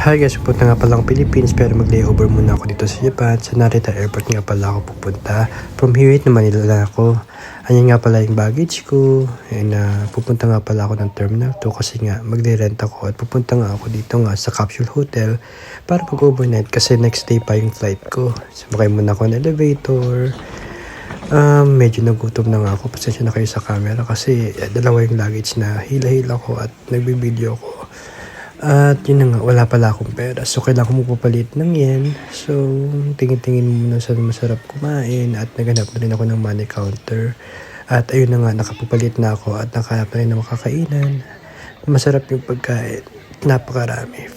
Hi guys, pupunta nga pala akong Philippines pero mag-layover muna ako dito sa Japan. Sa Narita Airport nga pala ako pupunta. From here na Manila na ako. Ayan nga pala yung baggage ko. And pupunta nga pala ako ng Terminal 2 kasi nga magre-rent ako. At pupunta nga ako dito nga sa Capsule Hotel para mag-overnight kasi next day pa yung flight ko. Sumakay muna ako ng elevator. Medyo nagutom na nga ako. Pasensya na kayo sa camera kasi dalawa yung luggage na hila-hila ko at nagbibideo ko. At yun na nga, wala pala akong pera. So, kailangan ko magpapalit ng yen. So, tingin-tingin muna sa masarap kumain. At naghanap na rin ako ng money counter. At ayun na nga, nakapapalit na ako. At nakahanap na rin ng makakainan. Masarap yung pagkain. Napakarami.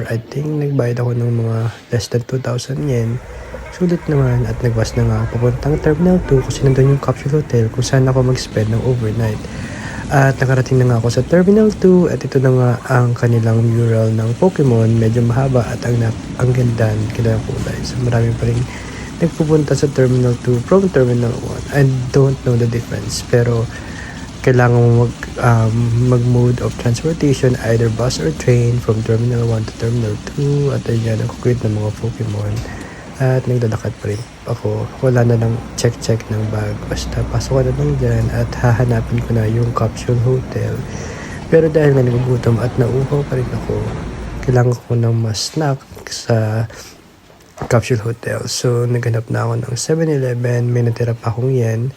I think, nagbayad ako ng mga less than 2,000 yen. Sulit naman. At nagwas na nga ako papuntang Terminal 2 kasi nandun yung Capsule Hotel kung saan ako mag-spend ng overnight. At nakarating na nga ako sa Terminal 2 at ito na nga ang kanilang mural ng Pokemon. Medyo mahaba at ang ganda ng kanilang kulay. So marami pa rin nagpupunta sa Terminal 2 from Terminal 1. I don't know the difference pero kailangan mo mag-mode of transportation either bus or train from Terminal 1 to Terminal 2 at ayan ang kukwit ng mga Pokemon. At naglalakad pa rin ako. Wala na lang check ng bag. Basta pasok ko na lang dyan at hahanapin ko na yung Capsule Hotel. Pero dahil nga nagugutom at nauuhaw pa rin ako, kailangan ko ng mas snack sa Capsule Hotel. So naghanap na ako ng 7-Eleven. May natira pa akong yen.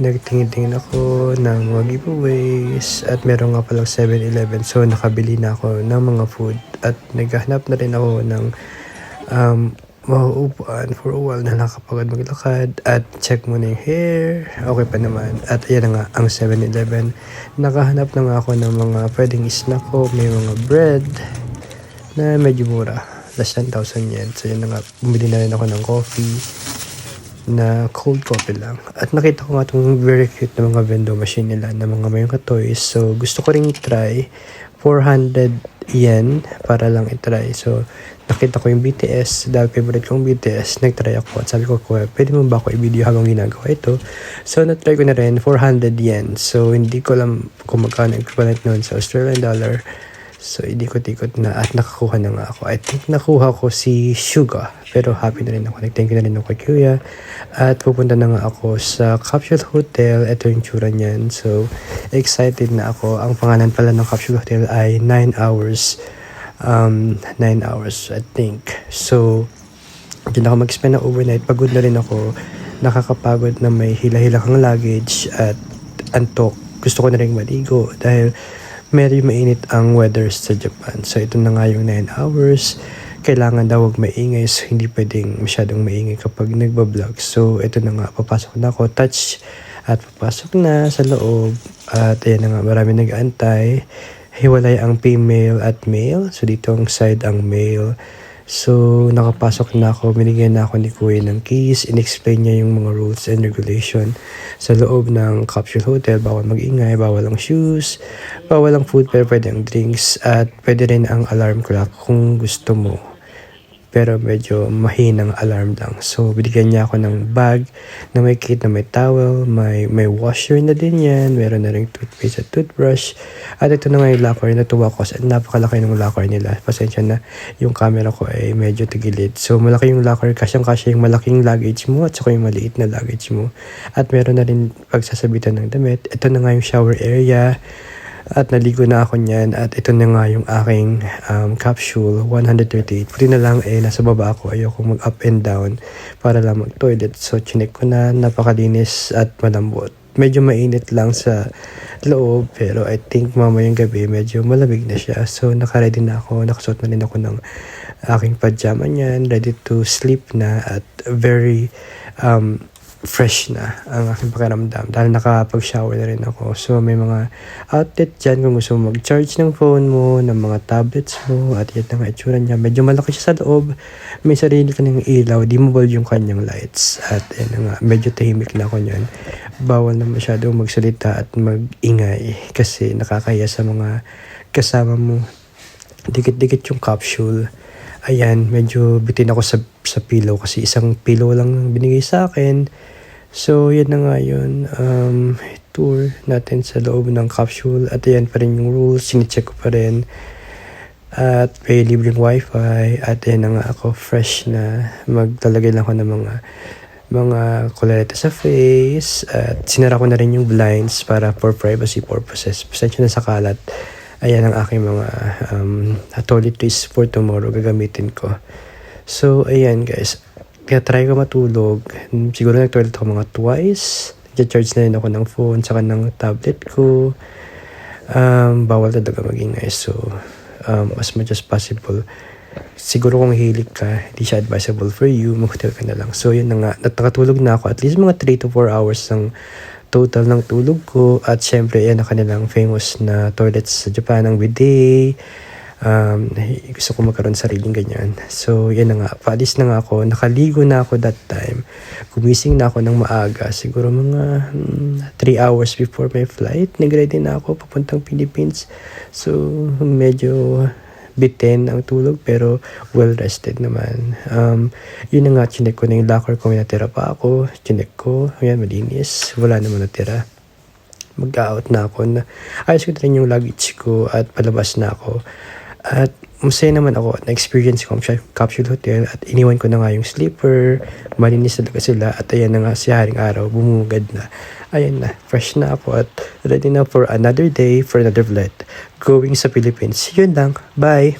Nagtingin-tingin ako ng mga giveaways at meron nga palang 7-Eleven. So nakabili na ako ng mga food at naghanap na rin ako ng mauupuan for a while na nakapagod maglakad at check muna yung hair. Okay pa naman. At ayan na nga ang 7-Eleven. Nakahanap na nga ako ng mga pwedeng snack ko. May mga bread na medyo mura. Less than 1,000 yen. So yun na nga. Bumili na rin ako ng coffee na cold coffee lang. At nakita ko nga itong very cute na mga vending machine nila na mga mayroong ka-toys. So gusto ko rin try. 400 yen para lang itry. So nakita ko yung BTS, dahil favorite kong BTS, nagtry ako at sabi ko, pwede mo ba ako i-video habang ginagawa ito? So natry ko na rin, 400 yen. So hindi ko alam kung magkano equivalent noon sa Australian dollar. So idikot-ikot na at nakakuha na nga ako. I think nakuha ko si Suga, pero happy na rin ako. Nag-thank you na rin ako kay Kuya. At pupunta na nga ako sa Capsule Hotel. Ito yung tsura niyan. So excited na ako. Ang pangalan pala ng Capsule Hotel ay 9 hours. 9 hours I think. So dyan ako mag-spend na overnight. Pagod na rin ako. Nakakapagod na may hila-hila kang luggage at antok. Gusto ko na rin maligo dahil medyo mainit ang weather sa Japan. So ito na nga yung 9 hours. Kailangan daw wag maingay. So hindi pwedeng masyadong maingay kapag nagbablog. So ito na nga. Papasok na ako. Touch. At papasok na sa loob. At ayan na nga. Marami nag-aantay. Hiwalay ang female at male. So dito ang side ang male. So nakapasok na ako. Binigyan na ako ni Kuya ng keys. In-explain niya yung mga rules and regulation sa loob ng Capsule Hotel. Bawal mag-ingay, bawal ang shoes, bawal ang food, pero pwede ang drinks. At pwede rin ang alarm clock kung gusto mo. Pero medyo mahinang alarm lang. So, binigyan niya ako ng bag na may kit na may towel, may washer na din yan, meron na rin toothpaste at toothbrush. At ito na nga yung locker, natuwa ko sa napakalaki ng locker nila. Pasensya na, yung camera ko ay medyo tigilid. So, malaki yung locker, kasyang-kasya yung malaking luggage mo at saka yung maliit na luggage mo. At meron na rin pagsasabitan ng damit. Ito na nga yung shower area. At naligo na ako niyan at ito na nga yung aking capsule 138. Puti na lang nasa baba ako. Ayoko mag up and down para lang mag toilet. So chinek ko na, napakalinis at malambot. Medyo mainit lang sa loob pero I think mamayang gabi medyo malamig na siya. So nakaready na ako. Nakasuot na rin ako ng aking pajama niyan. Ready to sleep na at very fresh na ang aking pakiramdam dahil nakapag-shower na rin ako. So may mga outlet dyan kung gusto mo mag-charge ng phone mo, ng mga tablets mo, at yan ang itsura niya. Medyo malaki siya sa loob. May sarili ka ng ilaw, dimmable yung kanyang lights. At yan nga, medyo tahimik na ako niyan. Bawal na masyadong magsalita at mag-ingay kasi nakakaya sa mga kasama mo. Dikit-dikit yung capsule. Ayan, medyo bitin ako sa pillow kasi isang pillow lang binigay sa akin. So, yan na nga yun. Tour natin sa loob ng capsule. At ayan pa rin yung rules. Sinicheck ko pa rin. At may libreng wifi. At ayan na nga ako, fresh na. Maglalagay lang ako ng mga kularete sa face. At sinara ko na rin yung blinds para for privacy purposes. Pasensya na sa kalat. Ayan ang aking mga toiletries for tomorrow. Gagamitin ko. So, ayan guys. Kaya try ko matulog. Siguro nag-toilet ako mga twice. Nag-charge na rin ako ng phone saka ng tablet ko. Bawal talaga magingay. So, as much as possible, siguro kung hilig ka, hindi siya advisable for you, mag-hotel ka na lang. So, yun na nga. Nakatulog na ako. At least mga 3 to 4 hours ng total ng tulog ko. At syempre, yan ang kanilang famous na toilets sa Japan, ang bidet. Gusto ko magkaroon sariling ganyan. So, yan na nga. Paalis na nga ako. Nakaligo na ako that time. Gumising na ako ng maaga. Siguro mga 3 hours before my flight. Nag-ready na ako papuntang Philippines. So, medyo bitin ang tulog pero well rested naman. Yun na nga, chinek ko na yung locker ko. May natira pa ako. Chinek ko. Ayan, malinis. Wala naman natira. Mag-out na ako. Ayos ko rin yung luggage ko at palabas na ako. At masaya naman ako. Na-experience ko ang capsule hotel at iniwan ko na nga yung sleeper. Malinis talaga sila at ayan na nga si Haring Araw. Bumungad na. Ayan na. Fresh na ako at ready na for another day, for another flight. Going sa Philippines. Yun lang. Bye!